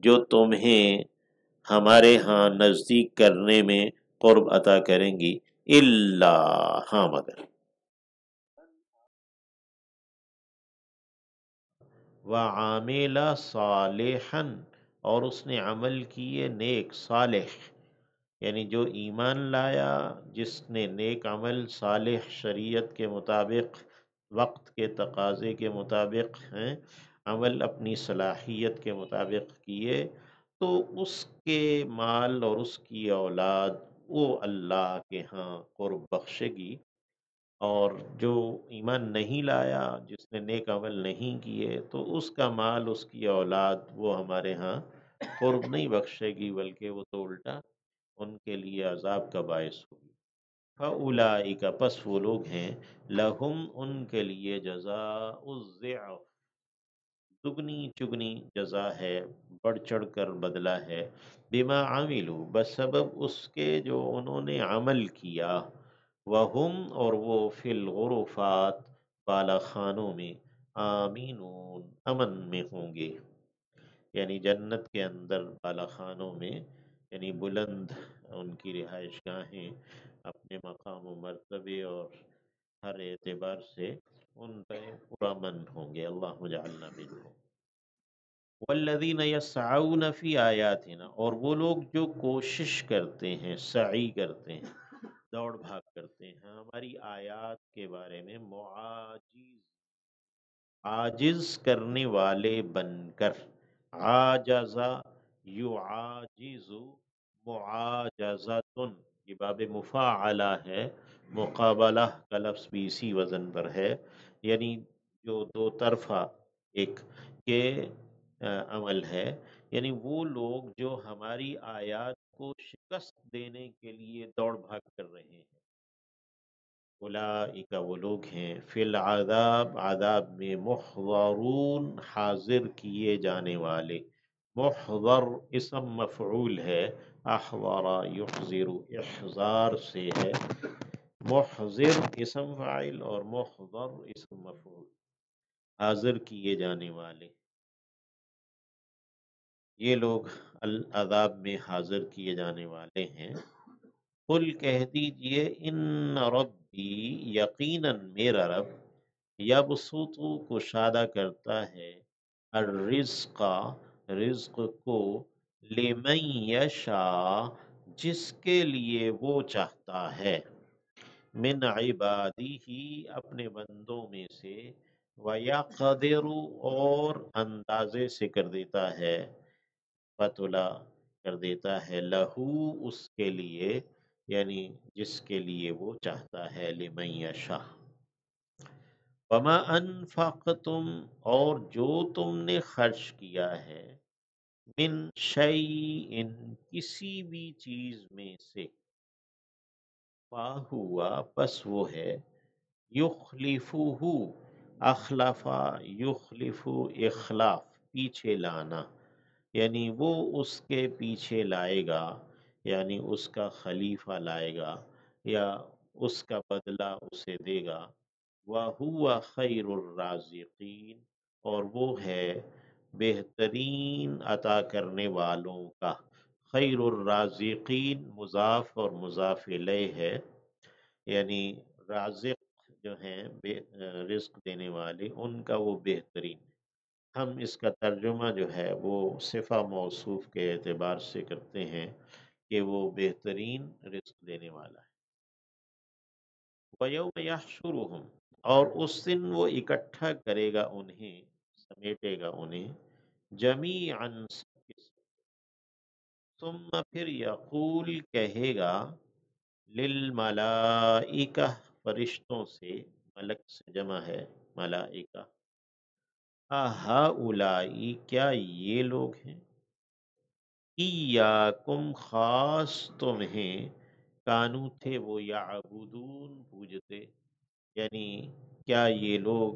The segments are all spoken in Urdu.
جو تمہیں ہمارے ہاں نزدیک کرنے میں قرب عطا کریں گی، اللہ، ہاں مگر، وعامل صالحا، اور اس نے عمل کیے نیک صالح، یعنی جو ایمان لایا، جس نے نیک عمل صالح شریعت کے مطابق، وقت کے تقاضے کے مطابق ہیں، عمل اپنی صلاحیت کے مطابق کیے، تو اس کے مال اور اس کی اولاد وہ اللہ کے ہاں قرب بخشے گی، اور جو ایمان نہیں لایا، جس نے نیک عمل نہیں کیے، تو اس کا مال، اس کی اولاد وہ ہمارے ہاں قرب نہیں بخشے گی، بلکہ وہ تو الٹا ان کے لیے عذاب کا باعث ہوگی۔ فَأُولَئِكَ، پس وہ لوگ ہیں، لہم، ان کے لیے، جزاء الضعف، دگنی چگنی جزا ہے، بڑھ چڑھ کر بدلہ ہے، بما عملوا، بسبب اس کے جو انہوں نے عمل کیا، وہم، اور وہ، فی الغرفات، بالا خانوں میں، آمینون، امن میں ہوں گے، یعنی جنت کے اندر بالا خانوں میں، یعنی بلند ان کی رہائش گاہیں، اپنے مقام و مرتبے اور ہر اعتبار سے ان پہ پرامن ہوں گے، اللہ جعلنا منہم۔ والذین یسعون فی آیاتنا، اور وہ لوگ جو کوشش کرتے ہیں، سعی کرتے ہیں، دوڑ بھاگ کرتے ہیں ہماری آیات کے بارے میں، عاجز کرنے والے بن کر، عاجزہ، یعاجز، معاجزتن، یہ باب مفاعلہ ہے، مقابلہ کا لفظ بھی اسی وزن پر ہے، یعنی جو دو طرفہ ایک کے عمل ہے، یعنی وہ لوگ جو ہماری آیات کو شکست دینے کے لیے دوڑ بھاگ کر رہے ہیں، اولئک، وہ لوگ ہیں، فی العذاب، عذاب میں، محضرون، حاضر کیے جانے والے، محضر اسم مفعول ہے، احضر یحضر احضار سے ہے، محضر اسم فاعل اور محضر اسم مفعول، حاضر کیے جانے والے، یہ لوگ العذاب میں حاضر کیے جانے والے ہیں۔ قل، کہہ دیجئے، ان ربی، یقیناً میرا رب، یبسط، کشادہ کرتا ہے، الرزق، رزق کو، لمن یشاء، جس کے لیے وہ چاہتا ہے، من عبادہ، اپنے بندوں میں سے، ویقدر، اور اندازے سے کر دیتا ہے، فتلا، کر دیتا ہے، لہو، اس کے لیے، یعنی جس کے لیے وہ چاہتا ہے، لمن یشاء۔ وما انفقتم، اور جو تم نے خرچ کیا ہے، من شیء، کسی بھی چیز میں سے، فہو، پس وہ ہے، یخلفہ، اخلف، یخلف، اخلاف، پیچھے لانا، یعنی وہ اس کے پیچھے لائے گا، یعنی اس کا خلیفہ لائے گا، یا اس کا بدلہ اسے دے گا، وَهُوَ خَيْرُ الرَّازِقِينَ، اور وہ ہے بہترین عطا کرنے والوں کا، خیر الرازقین، مضاف اور مضاف الیہ ہے، یعنی رازق جو ہیں، رزق دینے والے، ان کا وہ بہترین، ہم اس کا ترجمہ جو ہے وہ صفہ موصوف کے اعتبار سے کرتے ہیں کہ وہ بہترین رزق دینے والا ہے۔ وَيَوْمَ يَحْشُرُهُمْ، اور اس دن وہ اکٹھا کرے گا انہیں، سمیٹے گا انہیں، جمیعاً، ثم، پھر، یقول، کہے گا، للملائکہ، فرشتوں سے، ملک سے جمع ہے ملائکہ، اہؤلاء، کیا یہ لوگ ہیں، ایاکم، خاص تمہیں، کانو، تھے وہ، یعبدون، پوجتے، یعنی کیا یہ لوگ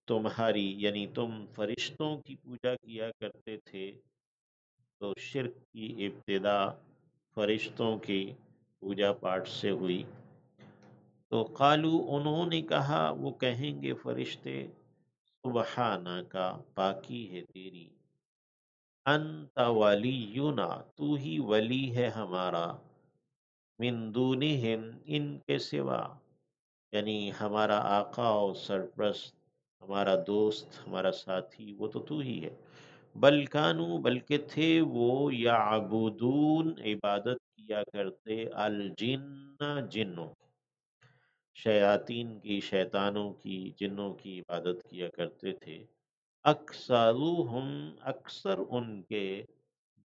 تمہاری، یعنی تم فرشتوں کی پوجا کیا کرتے تھے، تو شرک کی ابتدا فرشتوں کی پوجا پاٹ سے ہوئی، تو قالو، انہوں نے کہا، وہ کہیں گے فرشتے، سبحانہ کا پاکی ہے تیری، انت ولینا تو ہی ولی ہے ہمارا، من دونہم ان کے سوا، یعنی ہمارا آقا اور سرپرست، ہمارا دوست، ہمارا ساتھی وہ تو ہی ہے۔ بل کانو بلکہ تھے وہ یعبدون عبادت کیا کرتے الجن جنوں، شیاطین کی، شیطانوں کی، جنوں کی عبادت کیا کرتے تھے، اکثرهم اکثر ان کے،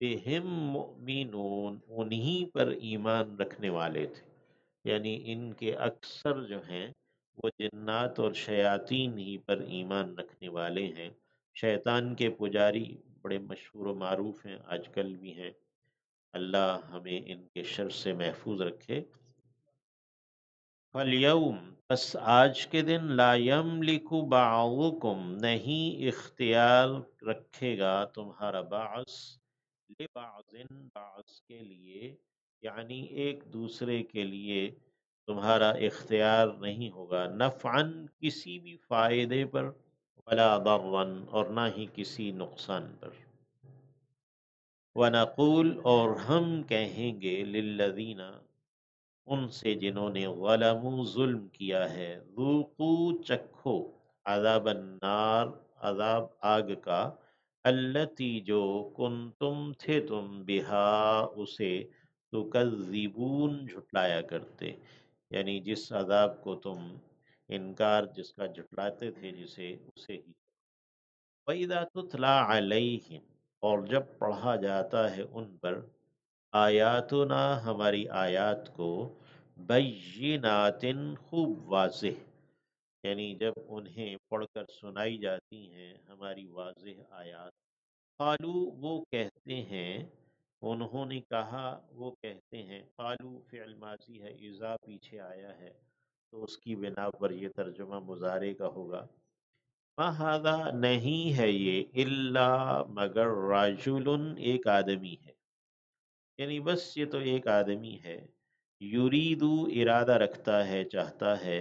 بہم مؤمنون انہی پر ایمان رکھنے والے تھے، یعنی ان کے اکثر جو ہیں وہ جنات اور شیاطین ہی پر ایمان رکھنے والے ہیں۔ شیطان کے پجاری بڑے مشہور و معروف ہیں، آج کل بھی ہیں، اللہ ہمیں ان کے شر سے محفوظ رکھے۔ فَالْيَوْمَ بس آج کے دن، لا یملک بعضکم نہیں اختیار رکھے گا تمہارا بعض، لبعض بعض کے لیے، یعنی ایک دوسرے کے لیے تمہارا اختیار نہیں ہوگا، نفعاً کسی بھی فائدے پر، ولا ضرًا اور نہ ہی کسی نقصان پر۔ وَنَقُولُ اور ہم کہیں گے، للذین ان سے جنہوں نے ظلموا ظلم کیا ہے، ذوقوا چکھو، عذاب النار عذاب آگ کا، التی جو کنتم تھے تم بہا اسے، تکذبون جھٹلایا کرتے، یعنی جس عذاب کو تم انکار، جس کا جھٹلاتے تھے، جسے اسے ہی۔ وَإِذَا تُتْلَى عَلَيْهِمْ اور جب پڑھا جاتا ہے ان پر، آیاتنا ہماری آیات کو، بینات خوب واضح، یعنی جب انہیں پڑھ کر سنائی جاتی ہیں ہماری واضح آیات، قالو وہ کہتے ہیں، انہوں نے کہا وہ کہتے ہیں، قالو فعل ماضی ہے، اذا پیچھے آیا ہے تو اس کی بنا پر یہ ترجمہ مضارع کا ہوگا، ما ھذا نہیں ہے یہ، الا مگر رجل ایک آدمی ہے، یعنی بس یہ تو ایک آدمی ہے، یریدو ارادہ رکھتا ہے، چاہتا ہے،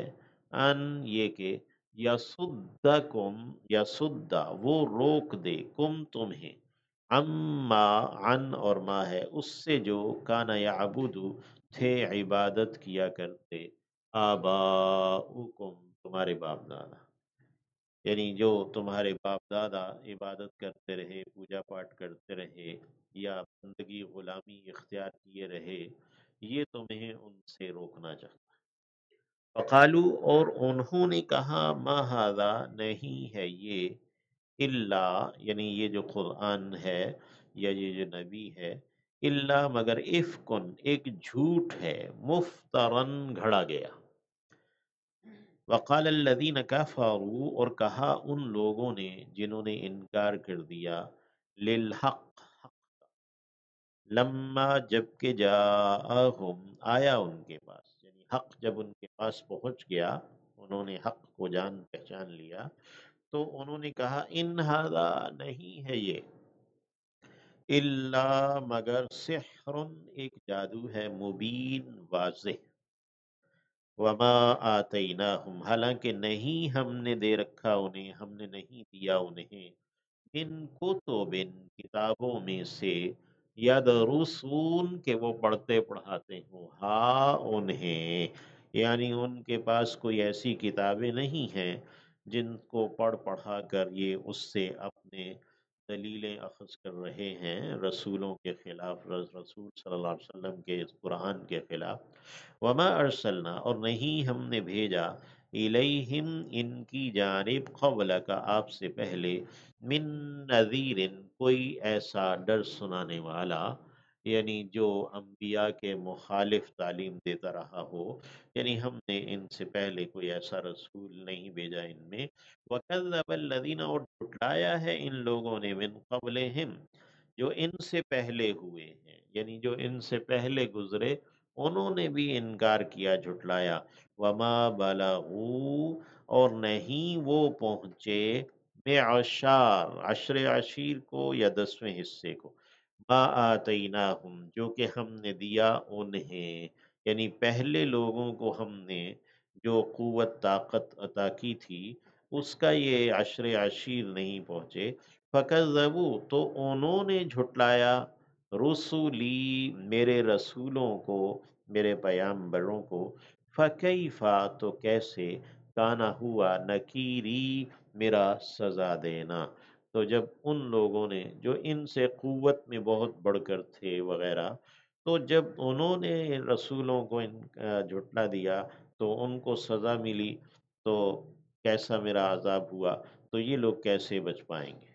ان یہ کہ، یصدکم یصد وہ روک دے، کم تمہیں، عما عن اور ما ہے اس سے جو، کانا یعبد تھے عبادت کیا کرتے، آباؤکم تمہارے باپ دادا، یعنی جو تمہارے باپ دادا عبادت کرتے رہے، پوجا پاٹ کرتے رہے، یا بندگی غلامی اختیار کیے رہے، یہ تمہیں ان سے روکنا چاہتا ہے۔ فقالو اور انہوں نے کہا، ما ھذا نہیں ہے یہ، الا یعنی یہ جو قرآن ہے یا یہ جو نبی ہے، الا مگر افکن ایک جھوٹ ہے، مفترن گھڑا گیا۔ وقال الذین کفروا اور کہا ان لوگوں نے جنہوں نے انکار کر دیا، للحق لما جب کہ جاءہم آیا ان کے پاس، یعنی حق جب ان کے پاس پہنچ گیا، انہوں نے حق کو جان پہچان لیا، تو انہوں نے کہا، ان ھذا نہیں ہے یہ، الا مگر سحر ایک جادو ہے، مبین واضح، وما آتیناہم حالانکہ نہیں ہم نے دے رکھا انہیں، ہم نے نہیں دیا انہیں، ان کتب کتابوں میں سے، یدرسون کہ وہ پڑھتے پڑھاتے ہوں، ہاں انہیں، یعنی ان کے پاس کوئی ایسی کتابیں نہیں ہیں جن کو پڑھ پڑھا کر یہ اس سے اپنے دلیلیں اخذ کر رہے ہیں رسولوں کے خلاف، رسول صلی اللہ علیہ وسلم کے اس قرآن کے خلاف۔ وما ارسلنا اور نہیں ہم نے بھیجا، الیہم ان کی جانب، قبل کا آپ سے پہلے، من نذیر کوئی ایسا ڈر سنانے والا، یعنی جو انبیاء کے مخالف تعلیم دیتا رہا ہو، یعنی ہم نے ان سے پہلے کوئی ایسا رسول نہیں بھیجا ان میں، وکذب الذین اور جھٹلایا ہے ان لوگوں نے، من قبلہم جو ان سے پہلے ہوئے ہیں، یعنی جو ان سے پہلے گزرے انہوں نے بھی انکار کیا، جھٹلایا، وما بلغوا اور نہیں وہ پہنچے، معشار عشر عشیر کو یا 10ویں حصے کو، ما آتیناہم جو کہ ہم نے دیا انہیں، یعنی پہلے لوگوں کو ہم نے جو قوت طاقت عطا کی تھی اس کا یہ عشر عشیر نہیں پہنچے، فَكَذَّبُوا تو انہوں نے جھٹلایا، رسولی میرے رسولوں کو، میرے پیامبروں کو، فَكَيْفَ تو کیسے، کانا ہوا نکیری میرا سزا دینا۔ تو جب ان لوگوں نے جو ان سے قوت میں بہت بڑھ کر تھے وغیرہ، تو جب انہوں نے رسولوں کو جھٹلا دیا تو ان کو سزا ملی، تو کیسا میرا عذاب ہوا، تو یہ لوگ کیسے بچ پائیں گے۔